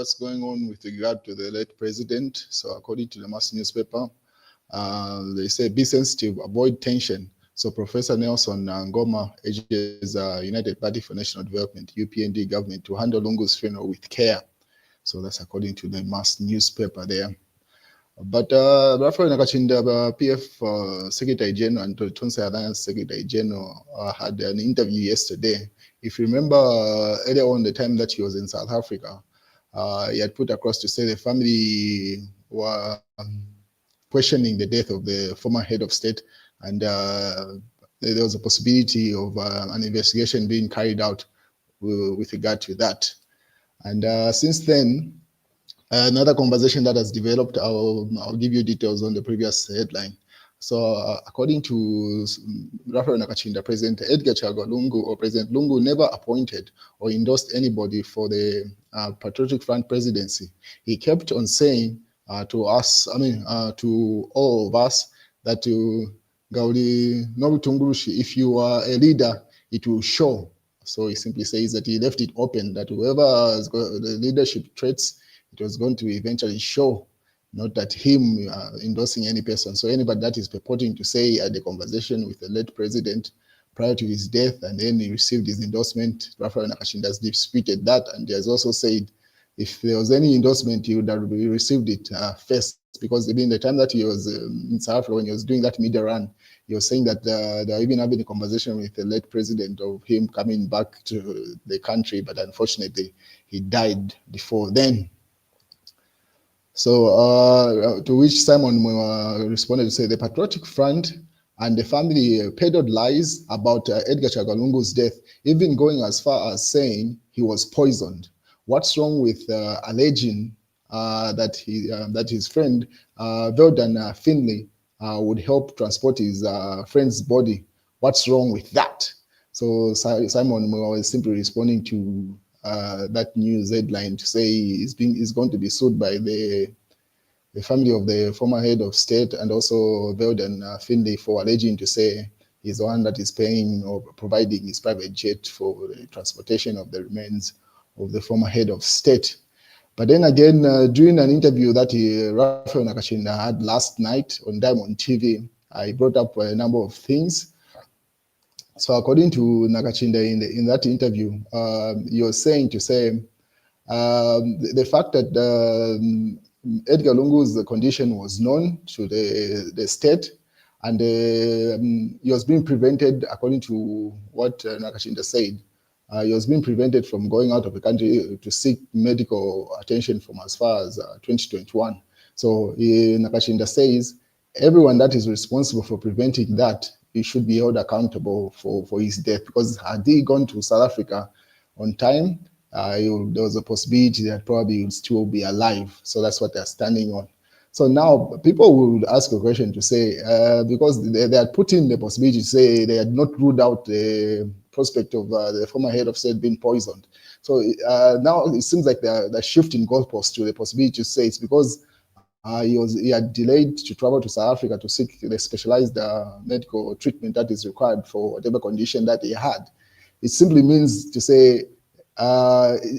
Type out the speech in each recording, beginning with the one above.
what's going on with regard to the late president. So according to the mass newspaper, they say be sensitive, avoid tension. So Professor Nelson Ngoma urges United Party for National Development, UPND government to handle Lungu's funeral with care. So that's according to the mass newspaper there. But Rafael Nakachinda, PF Secretary General and Tonse Alliance Secretary General had an interview yesterday. If you remember earlier on the time that he was in South Africa, he had put across to say the family were questioning the death of the former head of state, and there was a possibility of an investigation being carried out with regard to that. And since then, another conversation that has developed, I'll give you details on the previous headline. So according to Rafael Nakachinda, President Edgar Chagwa Lungu or President Lungu never appointed or endorsed anybody for the Patriotic Front presidency. He kept on saying to us, to all of us, that Gaudi Nobutungurushi, if you are a leader, it will show. So he simply says that he left it open, that whoever has got the leadership traits, it was going to eventually show, not that him endorsing any person. So anybody that is purporting to say he had a conversation with the late president prior to his death and then he received his endorsement, Rafael Nakachinda has disputed that, and he has also said if there was any endorsement, he would have received it first, because in the time that he was in South Africa, when he was doing that media run, he was saying that they were even having a conversation with the late president of him coming back to the country, but unfortunately, he died before then. So to which Simon responded to say the Patriotic Front and the family peddled lies about Edgar Chagwa Lungu's death, even going as far as saying he was poisoned. What's wrong with alleging that his friend Veldan Finley would help transport his friend's body? What's wrong with that? So Simon was simply responding to that news headline to say he's going to be sued by the family of the former head of state and also Veldan Finley for alleging to say he's the one that is paying or providing his private jet for the transportation of the remains of the former head of state. But then again, during an interview that Rafael Nakachinda had last night on Diamond TV, I brought up a number of things. So according to Nakachinda in that interview, he was saying to say the fact that Edgar Lungu's condition was known to the state, and he was being prevented, according to what Nakachinda said, he was being prevented from going out of the country to seek medical attention from as far as 2021. So Nakachinda says everyone that is responsible for preventing that, he should be held accountable for his death, because had he gone to South Africa on time, there was a possibility that probably he would still be alive. So that's what they're standing on. So now people would ask a question to say, because they had put in the possibility to say they had not ruled out the prospect of the former head of state being poisoned. So now it seems like they're shifting goalposts to the possibility to say it's because he had delayed to travel to South Africa to seek the specialized medical treatment that is required for whatever condition that he had. It simply means to say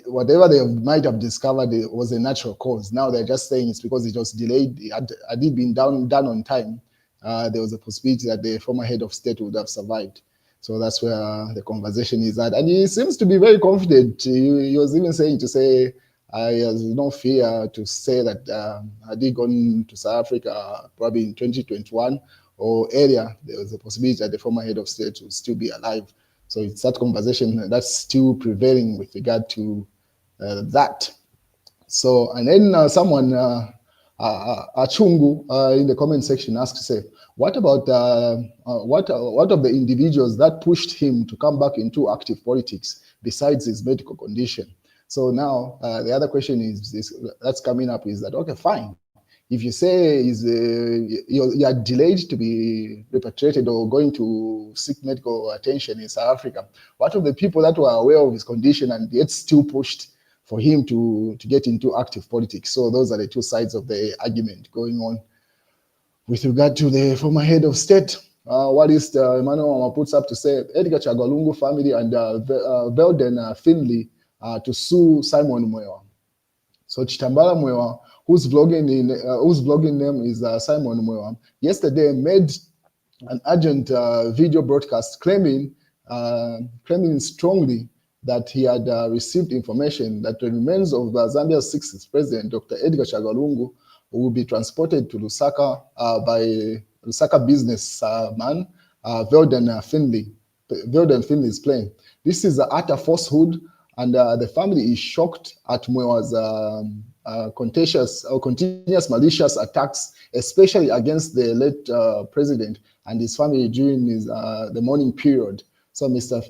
whatever they might have discovered was a natural cause. Now they're just saying it's because it was delayed. Had it been done on time, there was a possibility that the former head of state would have survived. So that's where the conversation is at. And he seems to be very confident. He was even saying to say, he has no fear to say that had he gone to South Africa probably in 2021 or earlier, there was a possibility that the former head of state would still be alive. So it's that conversation that's still prevailing with regard to that. So, and then someone, Achungu, in the comment section asked to say, what about what of the individuals that pushed him to come back into active politics besides his medical condition? So now the other question that's coming up is that, okay, fine. If you say you are delayed to be repatriated or going to seek medical attention in South Africa, what of the people that were aware of his condition and yet still pushed for him to get into active politics? So those are the two sides of the argument going on with regard to the former head of state. What is Emmanuel puts up to say, Edgar Chagwa Lungu family and Velden Finley to sue Simon Mwewa. So Chitambala Mwewa, whose blogging name is Simon Mwewa, yesterday made an urgent video broadcast claiming strongly that he had received information that the remains of Zambia's sixth president, Dr. Edgar Chagwa Lungu, will be transported to Lusaka by Lusaka businessman Velden Finley's plane. This is utter falsehood, and the family is shocked at Mwewa's continuous malicious attacks, especially against the late president and his family during the mourning period. So Mr.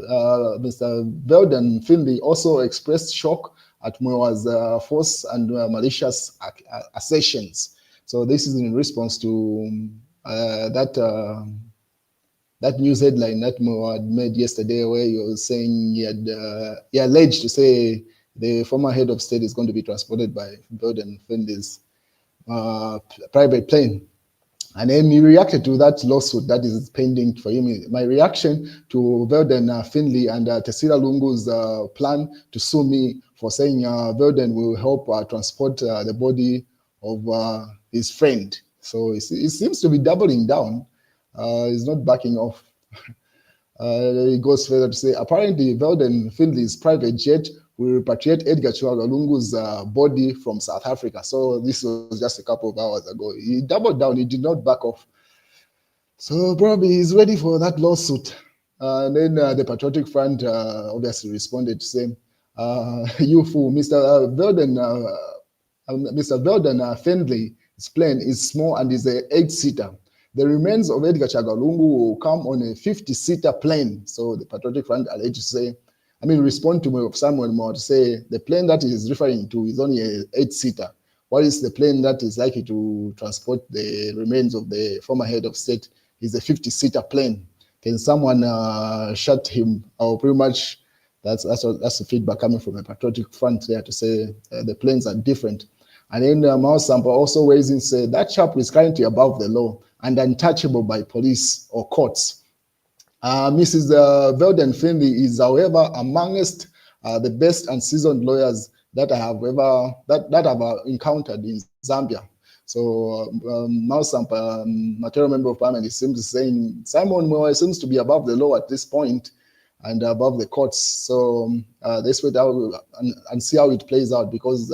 Velden Finley also expressed shock at Mwewa's false and malicious assertions. So this is in response to that news headline that Mwewa had made yesterday, where he was saying he alleged to say the former head of state is going to be transported by Velden Finley's private plane. And then he reacted to that lawsuit that is pending for him. My reaction to Velden Finley and Tesila Lungu's plan to sue me for saying Velden will help transport the body of his friend. So it seems to be doubling down. He's not backing off. He goes further to say, apparently Velden Finley's private jet will repatriate Edgar Chagwa Lungu's body from South Africa. So this was just a couple of hours ago. He doubled down. He did not back off. So probably he's ready for that lawsuit. And then the Patriotic Front obviously responded to say, you fool, Mr. Velden Finley's plane is small and is an 8-seater. The remains of Edgar Chagwa Lungu will come on a 50-seater plane. So the Patriotic Front alleged to say, respond to Samuel Moore to say the plane that he is referring to is only an 8-seater. What is the plane that is likely to transport the remains of the former head of state is a 50-seater plane. Can someone shut him? Or pretty much that's the feedback coming from the Patriotic Front there to say the planes are different. And then Mao Sampa also weighs in, say that chap is currently above the law and untouchable by police or courts. Mrs. Velden Finley is, however, amongst the best and seasoned lawyers that I have ever encountered in Zambia. So Mao Sampa, material member of parliament, seems to saying Simon Mwewa seems to be above the law at this point and above the courts. So let's wait out and see how it plays out, because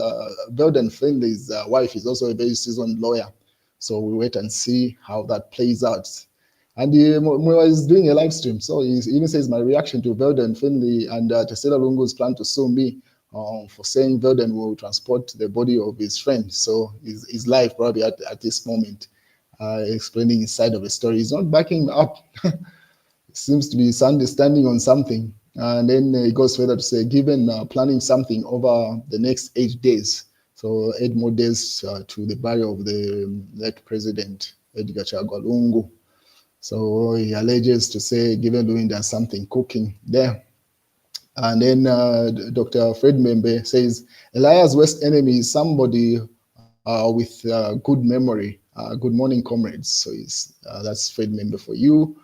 Velden Finley's wife is also a very seasoned lawyer. So we wait and see how that plays out. And Mwewa is doing a live stream. So he even says, my reaction to Velden Finley and Tesila Lungu's plan to sue me for saying Velden will transport the body of his friend. So he's live probably at this moment, explaining his side of the story. He's not backing up. Seems to be standing on something. And then he goes further to say, given planning something over the next 8 days, so 8 more days to the burial of the late president, Edgar Chagwa Lungu. So he alleges to say, given doing there's something cooking there. And then Dr. Fred Membe says, Elias' worst enemy is somebody with good memory. Good morning, comrades. So that's Fred Membe for you.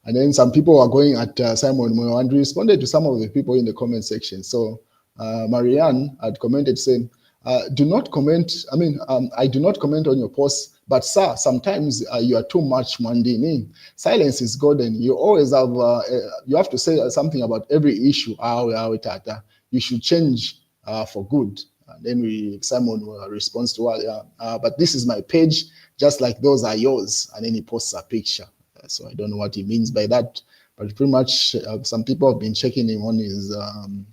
And then some people are going at Simon Mwewa, and responded to some of the people in the comment section. So Marianne had commented saying, do not comment. I do not comment on your posts, but sir, sometimes you are too much Mandini. Silence is golden. You always have, you have to say something about every issue. You should change for good. And then Simon responds to her, but this is my page, just like those are yours. And then he posts a picture. So I don't know what he means by that, but pretty much some people have been checking him on his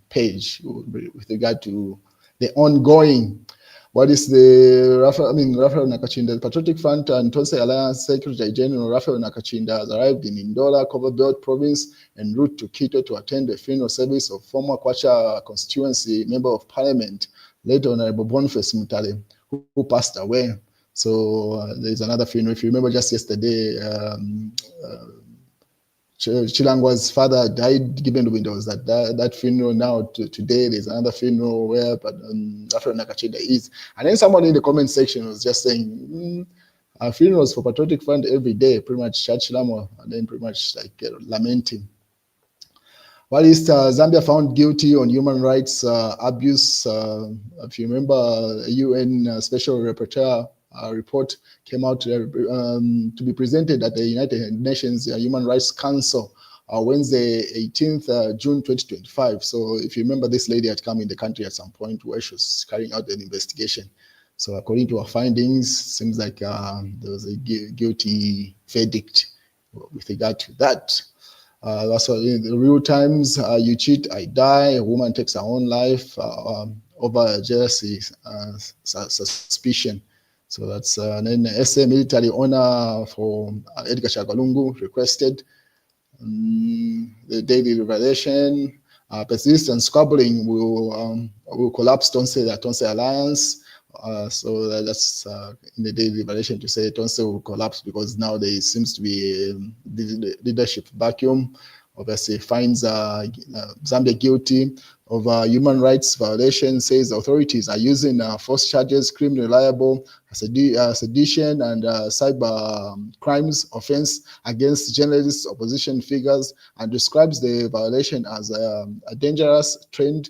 page with regard to the ongoing. What is the Raphael Nakachinda, the Patriotic Front and Tonse Alliance Secretary General Raphael Nakachinda has arrived in Ndola, Copperbelt Province, en route to Quito to attend the funeral service of former Kwacha constituency member of Parliament, late Honorable Boniface Mutale, who passed away. So there's another funeral. If you remember, just yesterday, Chilangwa's father died, given the windows that funeral. Now today there's another funeral where Raphael Nakachinda is. And then someone in the comment section was just saying, funerals for Patriotic Front every day, pretty much church lamo, and then pretty much like lamenting. While Zambia found guilty on human rights abuse, if you remember, UN Special Rapporteur report came out to be presented at the United Nations Human Rights Council Wednesday, 18th June 2025. So if you remember, this lady had come in the country at some point where she was carrying out an investigation. So according to our findings, seems like there was a guilty verdict with regard to that. Also, in the real times, you cheat, I die. A woman takes her own life over jealousy, suspicion. So that's then SA military honor for Edgar Chagwa requested. The daily revelation, persistent squabbling will collapse Tonse alliance. So that's in the daily revelation to say Tonse will collapse because now there seems to be a leadership vacuum. Obviously finds Zambia guilty of human rights violation, says authorities are using false charges, criminal liable, sedition, and cyber crimes offense against journalists, opposition figures, and describes the violation as a dangerous trend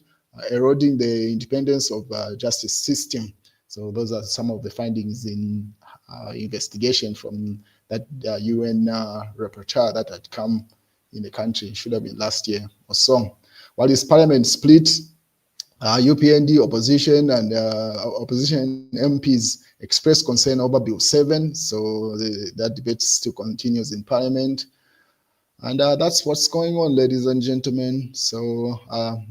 eroding the independence of justice system. So those are some of the findings in investigation from that UN rapporteur that had come in the country. Should have been last year or so. While this parliament split, UPND opposition and opposition MPs expressed concern over Bill 7. So that debate still continues in parliament. And that's what's going on, ladies and gentlemen. So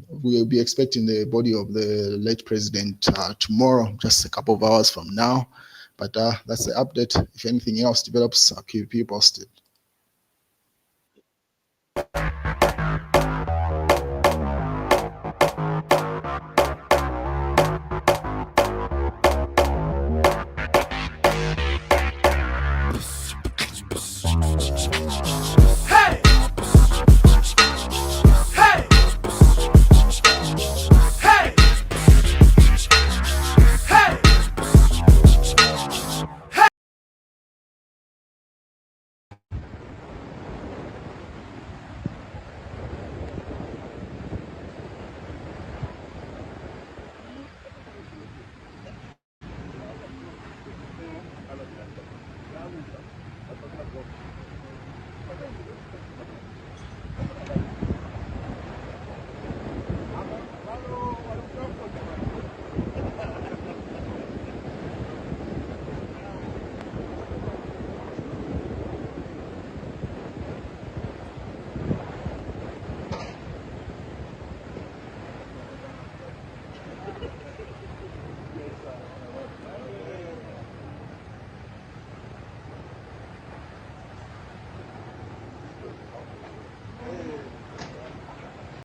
we will be expecting the body of the late president tomorrow, just a couple of hours from now. But that's the update. If anything else develops, I'll keep you posted.